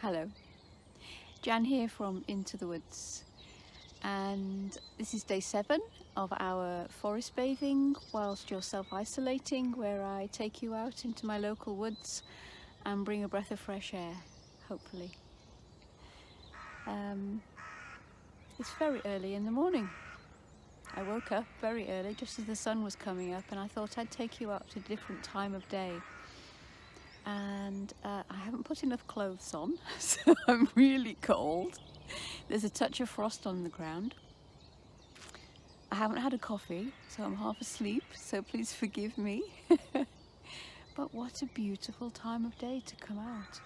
Hello, Jan here from Into the Woods, and this is day 7 of our forest bathing whilst you're self-isolating, where I take you out into my local woods and bring a breath of fresh air, hopefully. It's very early in the morning. I woke up very early just as the sun was coming up, and I thought I'd take you out at a different time of day. And I haven't put enough clothes on, so I'm really cold. There's a touch of frost on the ground. I haven't had a coffee, so I'm half asleep, so please forgive me. But what a beautiful time of day to come out.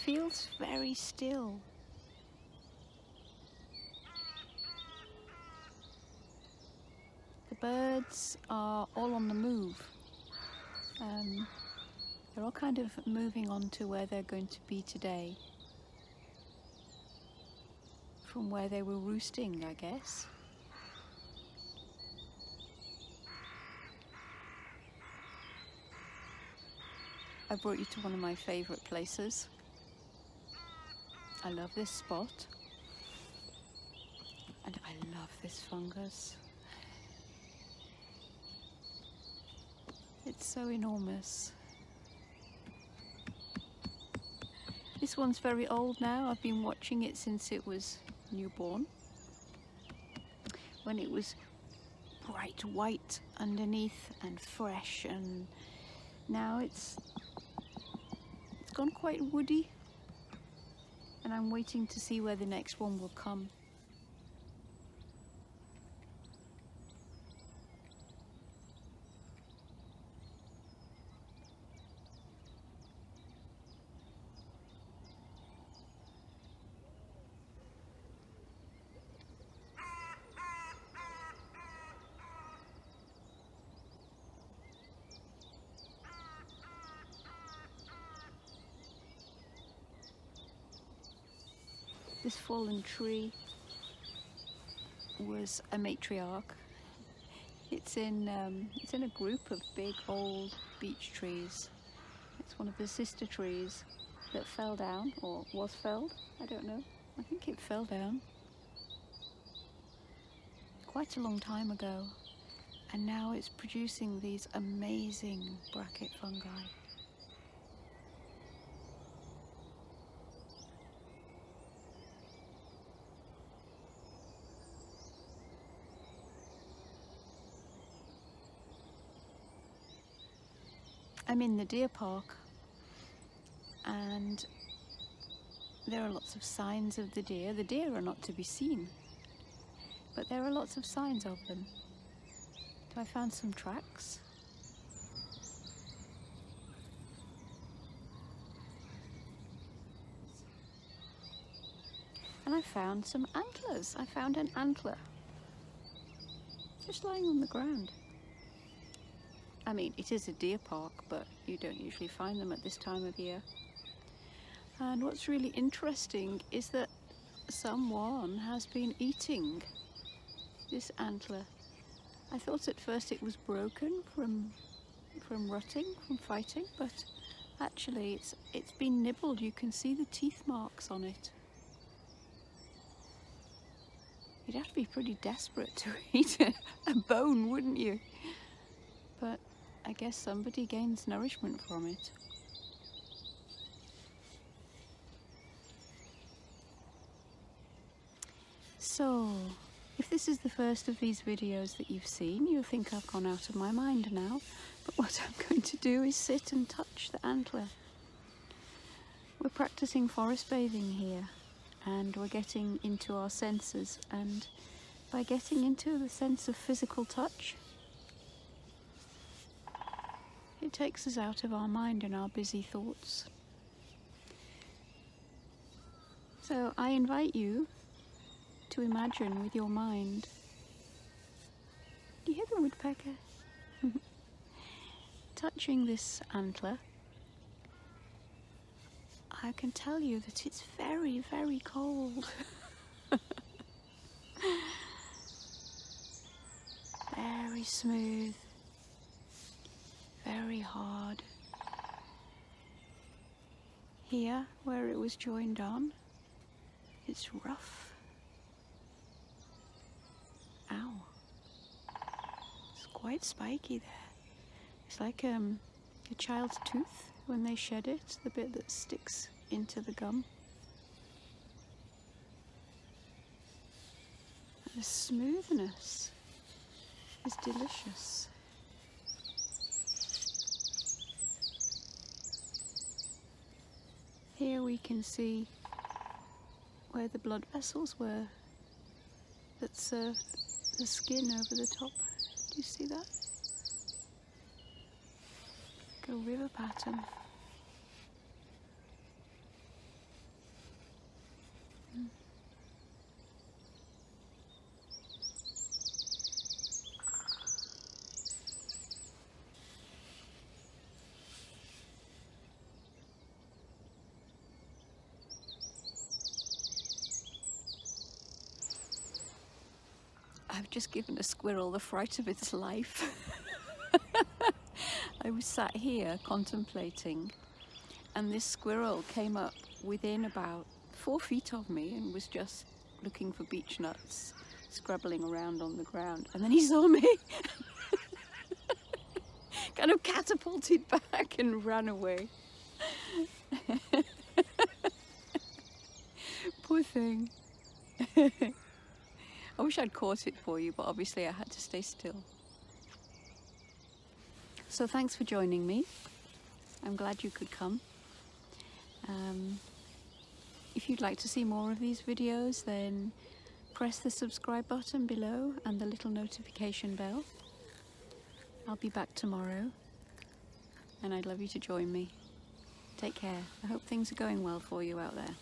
Feels very still. The birds are all on the move. They're all kind of moving on to where they're going to be today, from where they were roosting, I guess. I brought you to one of my favourite places. I love this spot, and I love this fungus. It's so enormous. This one's very old now. I've been watching it since it was newborn, when it was bright white underneath and fresh, and now it's gone quite woody. And I'm waiting to see where the next one will come. This fallen tree was a matriarch. It's in a group of big old beech trees. It's one of the sister trees that fell down, or was felled. I don't know. I think it fell down quite a long time ago, and now it's producing these amazing bracket fungi. I'm in the deer park, and there are lots of signs of the deer. The deer are not to be seen, but there are lots of signs of them. So I found some tracks. And I found some antlers. I found an antler just lying on the ground. I mean, it is a deer park, but you don't usually find them at this time of year. And what's really interesting is that someone has been eating this antler. I thought at first it was broken from rutting, from fighting, but actually it's been nibbled. You can see the teeth marks on it. You'd have to be pretty desperate to eat a bone, wouldn't you? But I guess somebody gains nourishment from it. So, if this is the first of these videos that you've seen, you'll think I've gone out of my mind now. But what I'm going to do is sit and touch the antler. We're practicing forest bathing here, and we're getting into our senses. And by getting into the sense of physical touch, it takes us out of our mind and our busy thoughts. So I invite you to imagine with your mind. Do you hear the woodpecker? Touching this antler, I can tell you that it's very, very cold. Very smooth, very hard. Here, where it was joined on, it's rough. Ow. It's quite spiky there. It's like a child's tooth when they shed it, the bit that sticks into the gum. And the smoothness is delicious. Here we can see where the blood vessels were that served the skin over the top. Do you see that? Like a river pattern. I've just given a squirrel the fright of its life. I was sat here contemplating, and this squirrel came up within about 4 feet of me and was just looking for beech nuts, scrabbling around on the ground. And then he saw me, kind of catapulted back and ran away. Poor thing. I wish I'd caught it for you, but obviously I had to stay still. So thanks for joining me. I'm glad you could come. If you'd like to see more of these videos, then press the subscribe button below and the little notification bell. I'll be back tomorrow, and I'd love you to join me. Take care. I hope things are going well for you out there.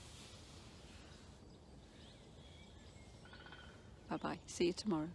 Bye-bye. See you tomorrow.